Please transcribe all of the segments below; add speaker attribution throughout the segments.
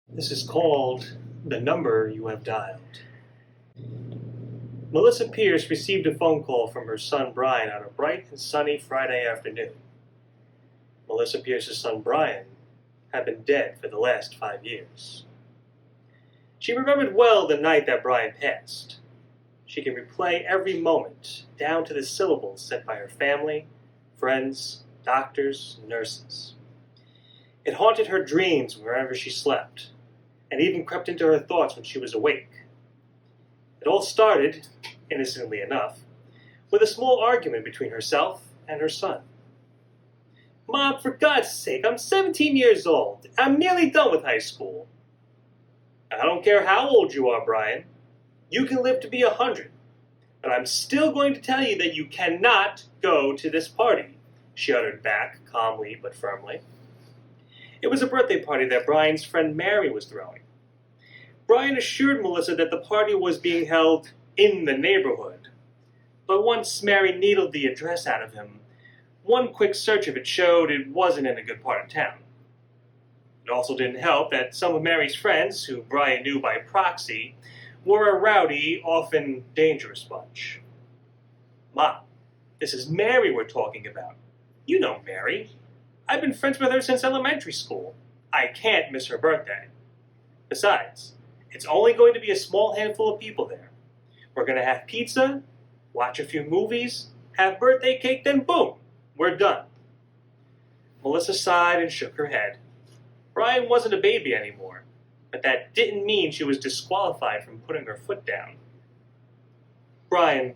Speaker 1: This is called the number you have dialed. Melissa Pierce received a phone call from her son Brian on a bright and sunny Friday afternoon. Melissa Pierce's son Brian had been dead for the last 5 years. She remembered well the night that Brian passed. She could replay every moment, down to the syllables set by her family, friends, doctors, and nurses. It haunted her dreams wherever she slept, and even crept into her thoughts when she was awake. It all started, innocently enough, with a small argument between herself and her son. "Mom, for God's sake, I'm 17 years old. I'm nearly done with high school." "I don't care how old you are, Brian. You can live to be 100. But I'm still going to tell you that you cannot go to this party," she uttered back, calmly but firmly. It was a birthday party that Brian's friend Mary was throwing. Brian assured Melissa that the party was being held in the neighborhood. But once Mary needled the address out of him, one quick search of it showed it wasn't in a good part of town. It also didn't help that some of Mary's friends, who Brian knew by proxy, were a rowdy, often dangerous bunch. "Mom, this is Mary we're talking about. You know Mary. I've been friends with her since elementary school. I can't miss her birthday. Besides, it's only going to be a small handful of people there. We're going to have pizza, watch a few movies, have birthday cake, then boom, we're done." Melissa sighed and shook her head. Brian wasn't a baby anymore, but that didn't mean she was disqualified from putting her foot down. "Brian,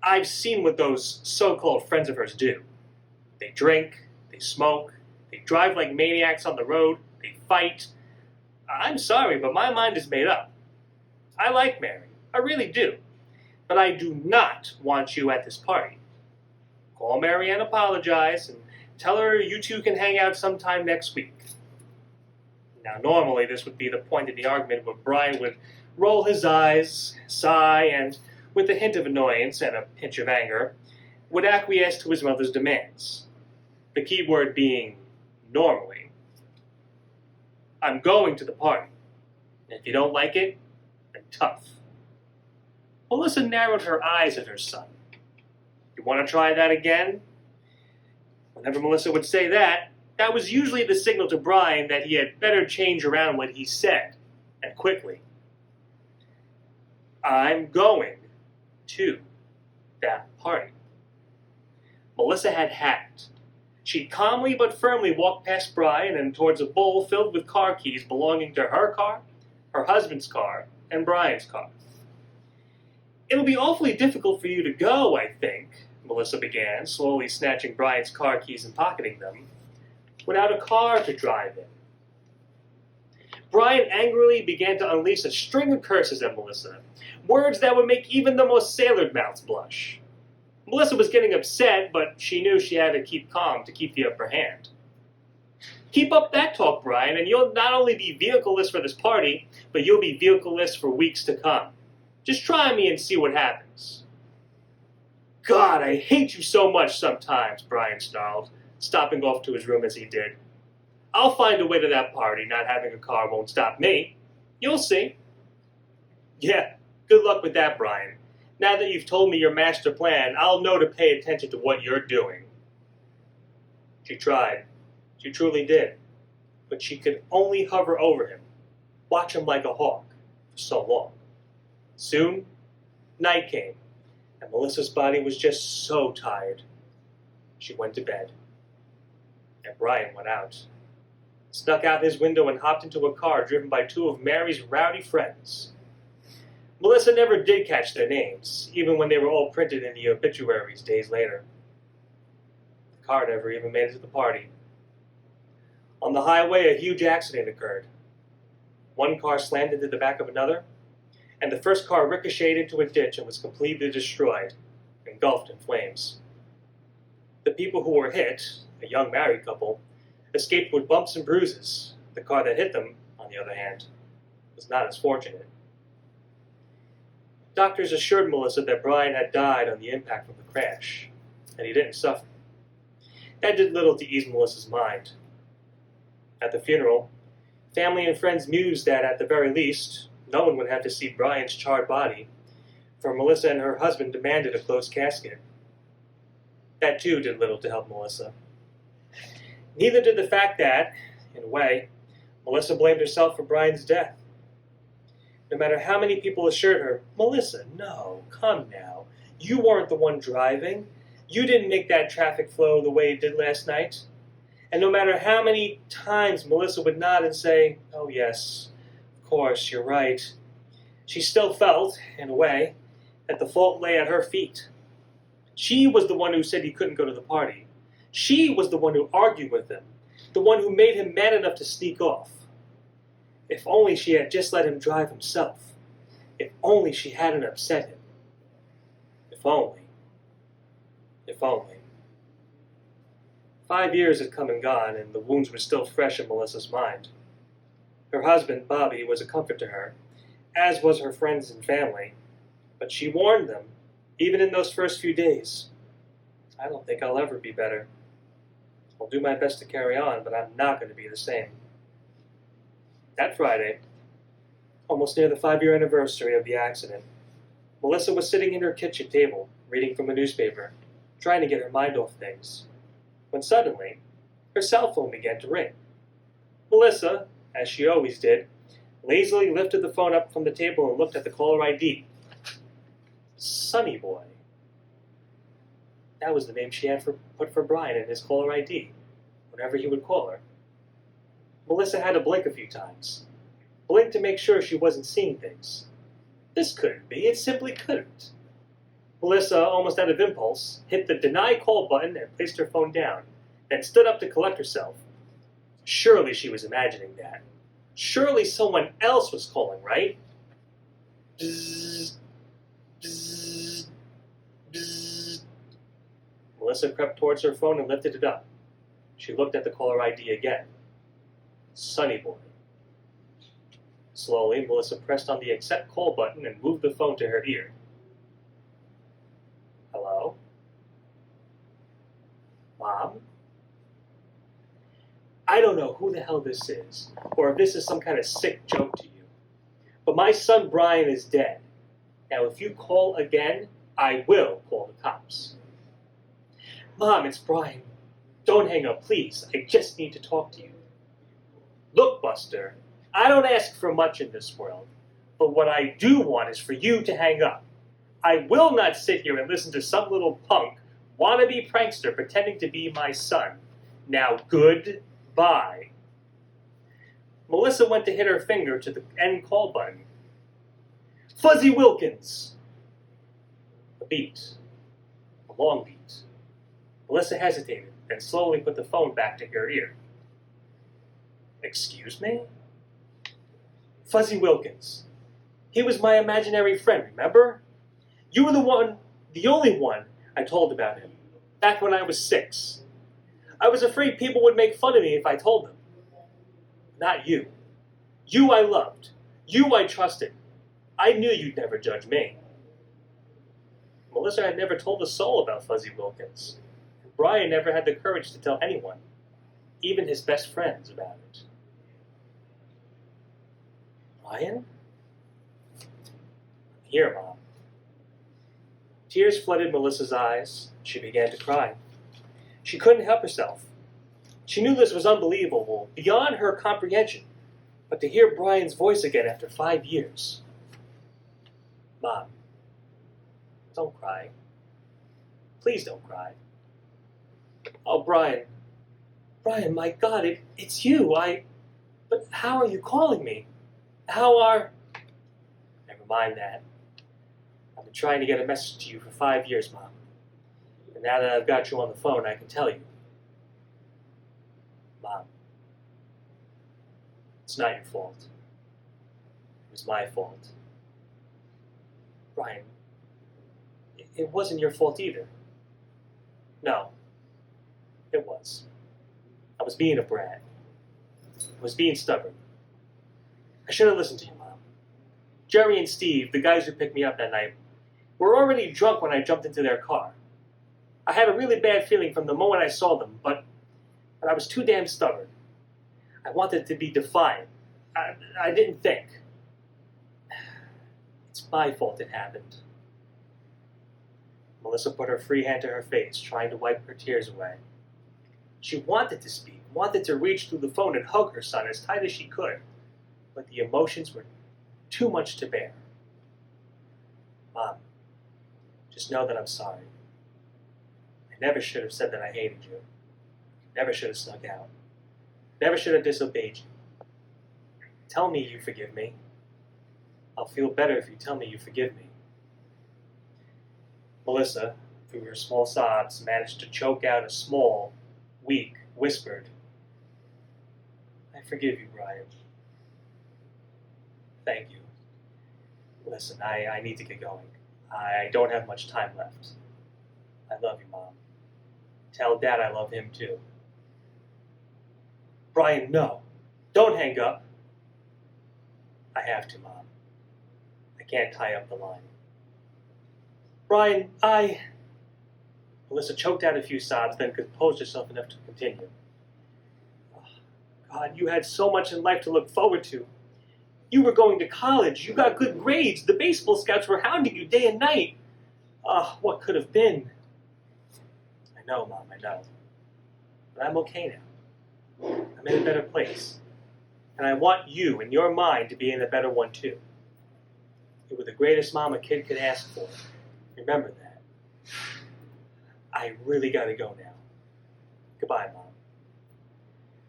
Speaker 1: I've seen what those so-called friends of hers do. They drink, they smoke, they drive like maniacs on the road, they fight. I'm sorry, but my mind is made up. I like Mary, I really do, but I do not want you at this party. Call Mary and apologize, and tell her you two can hang out sometime next week." Now, normally this would be the point in the argument where Brian would roll his eyes, sigh, and, with a hint of annoyance and a pinch of anger, would acquiesce to his mother's demands. The key word being normally. "I'm going to the party. And if you don't like it, then tough." Melissa narrowed her eyes at her son. "You want to try that again?" Whenever Melissa would say that, that was usually the signal to Brian that he had better change around what he said, and quickly. "I'm going to that party." Melissa had it. She calmly but firmly walked past Brian and towards a bowl filled with car keys belonging to her car, her husband's car, and Brian's car. "It'll be awfully difficult for you to go, I think," Melissa began, slowly snatching Brian's car keys and pocketing them, "without a car to drive in." Brian angrily began to unleash a string of curses at Melissa, words that would make even the most sailor mouths blush. Melissa was getting upset, but she knew she had to keep calm to keep the upper hand. "Keep up that talk, Brian, and you'll not only be vehicle-less for this party, but you'll be vehicle-less for weeks to come. Just try me and see what happens." "God, I hate you so much sometimes," Brian snarled, stopping off to his room as he did. "I'll find a way to that party. Not having a car won't stop me. You'll see." "Yeah, good luck with that, Brian. Now that you've told me your master plan, I'll know to pay attention to what you're doing." She tried. She truly did. But she could only hover over him, watch him like a hawk, for so long. Soon, night came, and Melissa's body was just so tired. She went to bed. And Brian went out. Snuck out his window and hopped into a car driven by two of Mary's rowdy friends. Melissa never did catch their names, even when they were all printed in the obituaries days later. The car never even made it to the party. On the highway, a huge accident occurred. One car slammed into the back of another, and the first car ricocheted into a ditch and was completely destroyed, engulfed in flames. The people who were hit, a young married couple, escaped with bumps and bruises. The car that hit them, on the other hand, was not as fortunate. Doctors assured Melissa that Brian had died on the impact from the crash, and he didn't suffer. That did little to ease Melissa's mind. At the funeral, Family and friends mused that, at the very least, no one would have to see Brian's charred body, for Melissa and her husband demanded a closed casket. That, too, did little to help Melissa. Neither did the fact that, in a way, Melissa blamed herself for Brian's death. No matter how many people assured her, "Melissa, no, come now. You weren't the one driving. You didn't make that traffic flow the way it did last night." And no matter how many times Melissa would nod and say, "Oh yes, of course, you're right," she still felt, in a way, that the fault lay at her feet. She was the one who said he couldn't go to the party. She was the one who argued with him, the one who made him mad enough to sneak off. If only she had just let him drive himself. If only she hadn't upset him. If only. If only. 5 years had come and gone, and the wounds were still fresh in Melissa's mind. Her husband, Bobby, was a comfort to her, as was her friends and family, but she warned them, even in those first few days, "I don't think I'll ever be better. I'll do my best to carry on, but I'm not going to be the same." That Friday, almost near the 5-year anniversary of the accident, Melissa was sitting at her kitchen table, reading from a newspaper, trying to get her mind off things, when suddenly, her cell phone began to ring. Melissa, as she always did, lazily lifted the phone up from the table and looked at the caller ID. Sonny Boy. That was the name she had put for Brian in his caller ID, whenever he would call her. Melissa had to blink a few times. Blink to make sure she wasn't seeing things. This couldn't be. It simply couldn't. Melissa, almost out of impulse, hit the deny call button and placed her phone down, then stood up to collect herself. Surely she was imagining that. Surely someone else was calling, right? Bzzz, bzzz, bzzz. Melissa crept towards her phone and lifted it up. She looked at the caller ID again. Sonny Boy. Slowly, Melissa pressed on the accept call button and moved the phone to her ear. Hello? Mom? I don't know who the hell this is, or if this is some kind of sick joke to you, but my son Brian is dead. Now, if you call again, I will call the cops. Mom, it's Brian. Don't hang up, please. I just need to talk to you. Look, Buster, I don't ask for much in this world, but what I do want is for you to hang up. I will not sit here and listen to some little punk, wannabe prankster pretending to be my son. Now, goodbye. Melissa went to hit her finger to the end call button. Fuzzy Wilkins! A beat. A long beat. Melissa hesitated, then slowly put the phone back to her ear. Excuse me? Fuzzy Wilkins. He was my imaginary friend, remember? You were the only one I told about him, back when I was 6. I was afraid people would make fun of me if I told them. Not you. You I loved. You I trusted. I knew you'd never judge me. Melissa had never told a soul about Fuzzy Wilkins. Brian never had the courage to tell anyone, even his best friends, about it. Brian? Here, Mom. Tears flooded Melissa's eyes. She began to cry. She couldn't help herself. She knew this was unbelievable, beyond her comprehension, but to hear Brian's voice again after 5 years. Mom, don't cry. Please don't cry. Oh, Brian. Brian, my God, it's you. But how are you calling me? How are... Never mind that. I've been trying to get a message to you for 5 years, Mom. And now that I've got you on the phone, I can tell you. Mom, it's not your fault. It was my fault. Brian, it wasn't your fault either. No, it was. I was being a brat. I was being stubborn. I should have listened to you, Mom. Jerry and Steve, the guys who picked me up that night, were already drunk when I jumped into their car. I had a really bad feeling from the moment I saw them, but I was too damn stubborn. I wanted to be defiant. I didn't think. It's my fault it happened. Melissa put her free hand to her face, trying to wipe her tears away. She wanted to speak, wanted to reach through the phone and hug her son as tight as she could, but the emotions were too much to bear. Mom, just know that I'm sorry. I never should have said that I hated you. Never should have snuck out. Never should have disobeyed you. Tell me you forgive me. I'll feel better if you tell me you forgive me. Melissa, through her small sobs, managed to choke out a small, weak, whispered, I forgive you, Brian. Thank you. Listen, I need to get going. I don't have much time left. I love you, Mom. Tell Dad I love him, too. Brian, no. Don't hang up. I have to, Mom. I can't tie up the line. Brian, Melissa choked out a few sobs, then composed herself enough to continue. Oh, God, you had so much in life to look forward to. You were going to college. You got good grades. The baseball scouts were hounding you day and night. What could have been? I know, Mom, I know. But I'm okay now. I'm in a better place. And I want you and your mind to be in a better one, too. You were the greatest mom a kid could ask for. Remember that. I really gotta go now. Goodbye, Mom.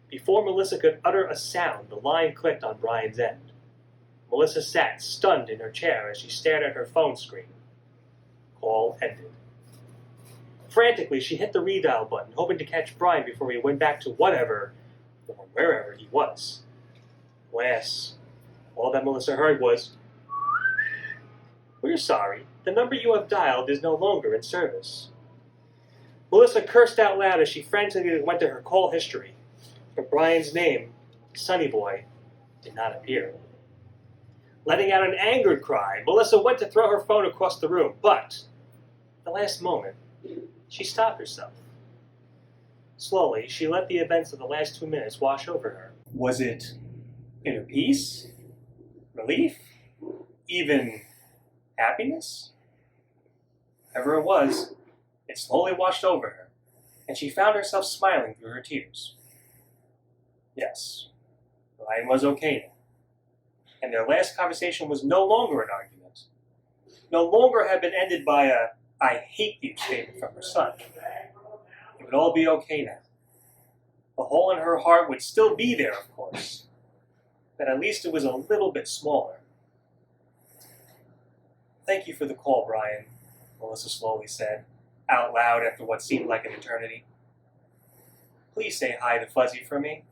Speaker 1: Before Melissa could utter a sound, the line clicked on Brian's end. Melissa sat stunned in her chair as she stared at her phone screen. Call ended. Frantically, she hit the redial button, hoping to catch Brian before he went back to whatever, or wherever he was. Alas, all that Melissa heard was, We're sorry. The number you have dialed is no longer in service. Melissa cursed out loud as she frantically went to her call history, but Brian's name, Sonny Boy, did not appear. Letting out an angered cry, Melissa went to throw her phone across the room, but at the last moment, she stopped herself. Slowly, she let the events of the last 2 minutes wash over her. Was it inner peace? Relief? Even happiness? Whatever it was, it slowly washed over her, and she found herself smiling through her tears. Yes, Brian was okay now, and their last conversation was no longer an argument. No longer had been ended by a I hate you statement from her son. It would all be okay now. The hole in her heart would still be there, of course, but at least it was a little bit smaller. Thank you for the call, Brian, Melissa slowly said, out loud after what seemed like an eternity. Please say hi to Fuzzy for me,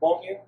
Speaker 1: won't you?